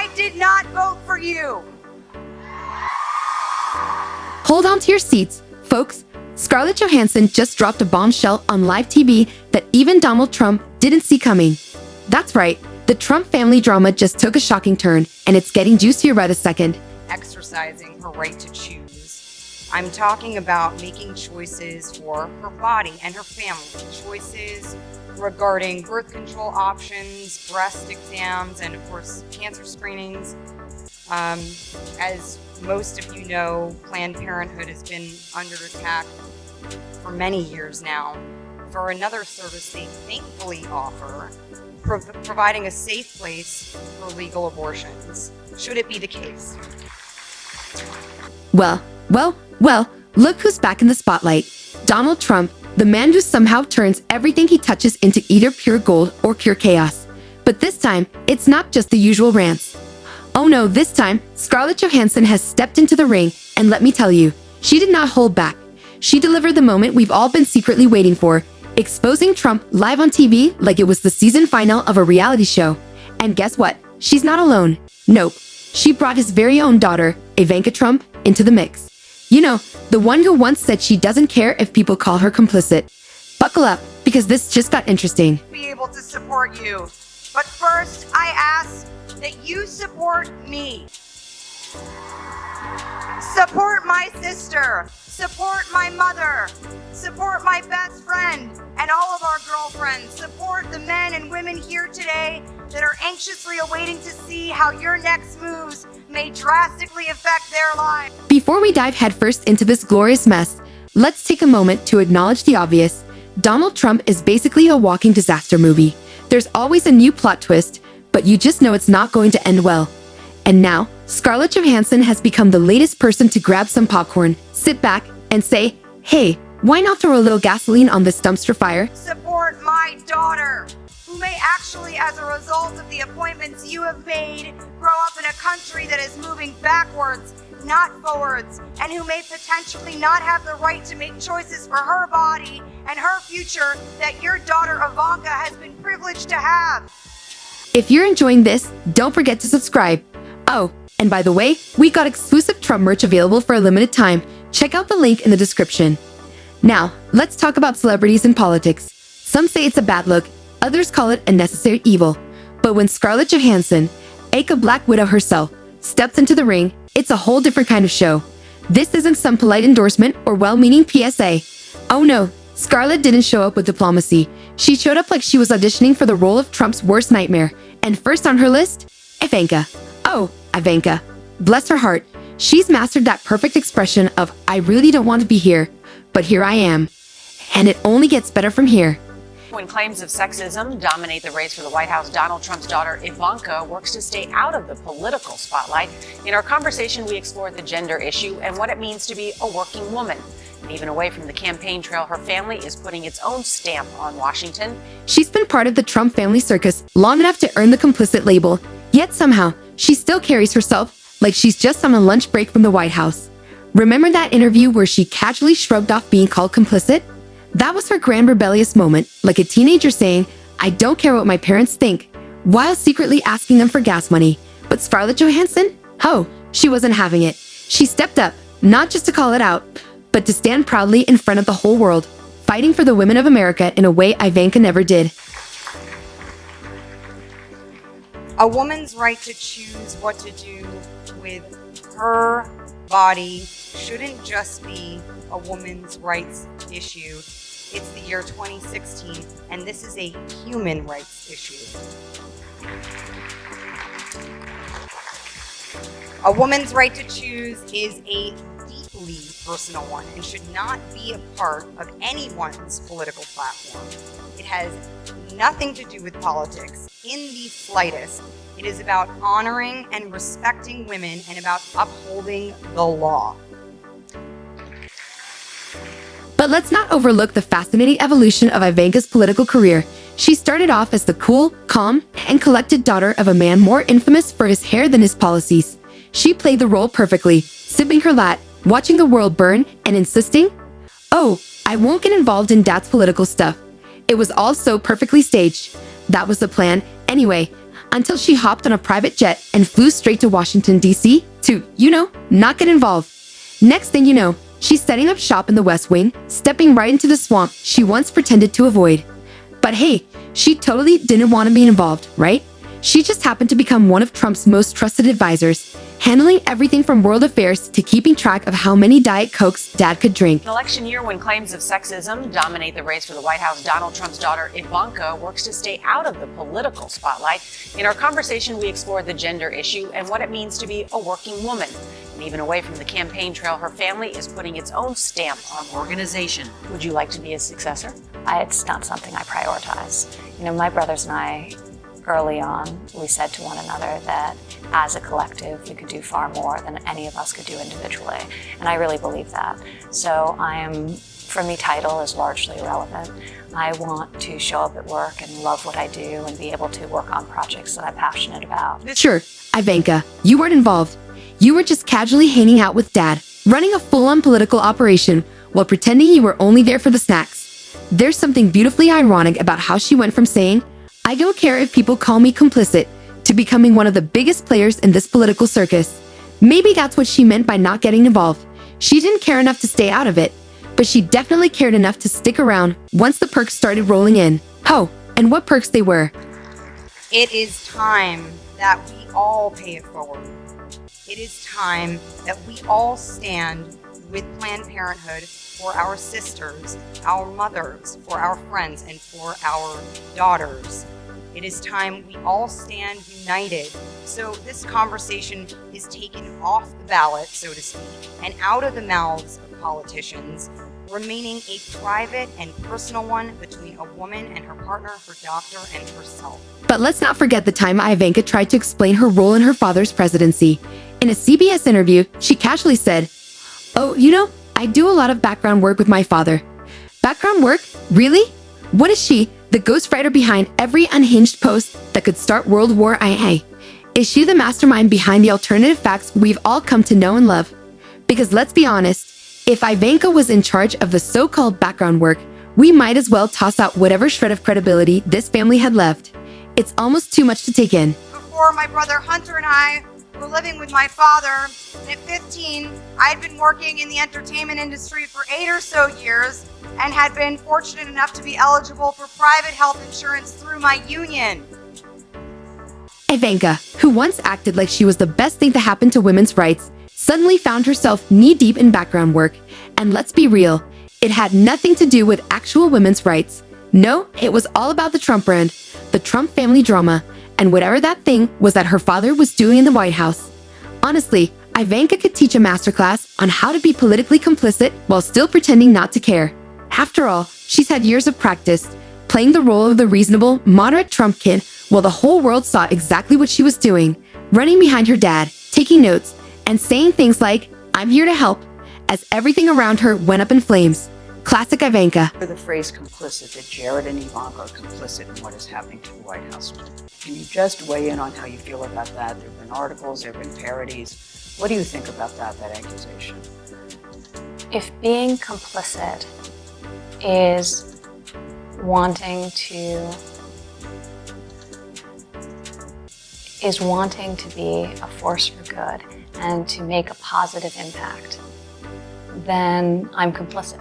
I did not vote for you. Hold on to your seats, folks. Scarlett Johansson just dropped a bombshell on live TV that even Donald Trump didn't see coming. That's right, the Trump family drama just took a shocking turn, and it's getting juicier by the second. Exercising her right to choose. I'm talking about making choices for her body and her family. Choices regarding birth control options, breast exams, and of course, cancer screenings. As most of you know, Planned Parenthood has been under attack for many years now for another service they thankfully offer, providing a safe place for legal abortions, should it be the case. Well, look who's back in the spotlight. Donald Trump, the man who somehow turns everything he touches into either pure gold or pure chaos. But this time, it's not just the usual rants. Oh no, this time, Scarlett Johansson has stepped into the ring, and let me tell you, she did not hold back. She delivered the moment we've all been secretly waiting for, exposing Trump live on TV like it was the season final of a reality show. And guess what? She's not alone. Nope. She brought his very own daughter, Ivanka Trump, into the mix. You know, the one who once said she doesn't care if people call her complicit. Buckle up, because this just got interesting. Be able to support you. But first, I ask that you support me. Support my sister. Support my mother. Support my best friend and all of our girlfriends. Support the men and women here today that are anxiously awaiting to see how your next moves may drastically affect their lives. Before we dive headfirst into this glorious mess, let's take a moment to acknowledge the obvious. Donald Trump is basically a walking disaster movie. There's always a new plot twist, but you just know it's not going to end well. And now, Scarlett Johansson has become the latest person to grab some popcorn, sit back, and say, hey, why not throw a little gasoline on this dumpster fire? Support my daughter, who may actually, as a result of the appointments you have made, grow up in a country that is moving backwards, not forwards, and who may potentially not have the right to make choices for her body and her future that your daughter Ivanka has been privileged to have. If you're enjoying this, don't forget to subscribe. Oh, and by the way, we got exclusive Trump merch available for a limited time. Check out the link in the description. Now, let's talk about celebrities in politics. Some say it's a bad look, others call it a necessary evil. But when Scarlett Johansson, aka Black Widow herself, steps into the ring, it's a whole different kind of show. This isn't some polite endorsement or well-meaning PSA. Oh no, Scarlett didn't show up with diplomacy. She showed up like she was auditioning for the role of Trump's worst nightmare. And first on her list, Ivanka. Oh, Ivanka. Bless her heart. She's mastered that perfect expression of, I really don't want to be here, but here I am. And it only gets better from here. When claims of sexism dominate the race for the White House, Donald Trump's daughter Ivanka works to stay out of the political spotlight. In our conversation, we explore the gender issue and what it means to be a working woman. And even away from the campaign trail, her family is putting its own stamp on Washington. She's been part of the Trump family circus long enough to earn the complicit label, yet somehow, she still carries herself like she's just on a lunch break from the White House. Remember that interview where she casually shrugged off being called complicit? That was her grand rebellious moment, like a teenager saying, I don't care what my parents think, while secretly asking them for gas money. But Scarlett Johansson? Oh, she wasn't having it. She stepped up, not just to call it out, but to stand proudly in front of the whole world, fighting for the women of America in a way Ivanka never did. A woman's right to choose what to do with her body shouldn't just be a woman's rights issue. It's the year 2016, and this is a human rights issue. A woman's right to choose is a deeply personal one and should not be a part of anyone's political platform. It has nothing to do with politics in the slightest. It is about honoring and respecting women and about upholding the law. But let's not overlook the fascinating evolution of Ivanka's political career. She started off as the cool, calm, and collected daughter of a man more infamous for his hair than his policies. She played the role perfectly, sipping her latte, watching the world burn, and insisting, oh, I won't get involved in Dad's political stuff. It was all so perfectly staged. That was the plan. Anyway, until she hopped on a private jet and flew straight to Washington, D.C. to, not get involved. Next thing you know, she's setting up shop in the West Wing, stepping right into the swamp she once pretended to avoid. But hey, she totally didn't want to be involved, right? She just happened to become one of Trump's most trusted advisors, handling everything from world affairs to keeping track of how many Diet Cokes Dad could drink. An election year when claims of sexism dominate the race for the White House, Donald Trump's daughter Ivanka works to stay out of the political spotlight. In our conversation, we explore the gender issue and what it means to be a working woman. And even away from the campaign trail, her family is putting its own stamp on organization. Would you like to be a successor? It's not something I prioritize. My brothers and I, early on, we said to one another that as a collective, we could do far more than any of us could do individually. And I really believe that. So for me, title is largely irrelevant. I want to show up at work and love what I do and be able to work on projects that I'm passionate about. Sure, Ivanka, you weren't involved. You were just casually hanging out with Dad, running a full-on political operation while pretending you were only there for the snacks. There's something beautifully ironic about how she went from saying, "I don't care if people call me complicit," to becoming one of the biggest players in this political circus. Maybe that's what she meant by not getting involved. She didn't care enough to stay out of it, but she definitely cared enough to stick around once the perks started rolling in. Oh, and what perks they were. It is time that we all pay it forward. It is time that we all stand with Planned Parenthood for our sisters, our mothers, for our friends, and for our daughters. It is time we all stand united. So this conversation is taken off the ballot, so to speak, and out of the mouths of politicians, remaining a private and personal one between a woman and her partner, her doctor, and herself. But let's not forget the time Ivanka tried to explain her role in her father's presidency. In a CBS interview, she casually said, "Oh, I do a lot of background work with my father." Background work? Really? What is she, the ghostwriter behind every unhinged post that could start World War II? Is she the mastermind behind the alternative facts we've all come to know and love? Because let's be honest, if Ivanka was in charge of the so-called background work, we might as well toss out whatever shred of credibility this family had left. It's almost too much to take in. Before my brother Hunter and I were living with my father, and at 15, I had been working in the entertainment industry for 8 or so years and had been fortunate enough to be eligible for private health insurance through my union. Ivanka, who once acted like she was the best thing to happen to women's rights, suddenly found herself knee-deep in background work. And let's be real, it had nothing to do with actual women's rights. No, it was all about the Trump brand, the Trump family drama, and whatever that thing was that her father was doing in the White House. Honestly, Ivanka could teach a masterclass on how to be politically complicit while still pretending not to care. After all, she's had years of practice, playing the role of the reasonable, moderate Trump kid while the whole world saw exactly what she was doing, running behind her dad, taking notes, and saying things like, "I'm here to help," as everything around her went up in flames. Classic Ivanka. For the phrase complicit, that Jared and Ivanka are complicit in what is happening to the White House. Can you just weigh in on how you feel about that? There have been articles, there have been parodies. What do you think about that accusation? If being complicit is wanting to be a force for good and to make a positive impact, then I'm complicit.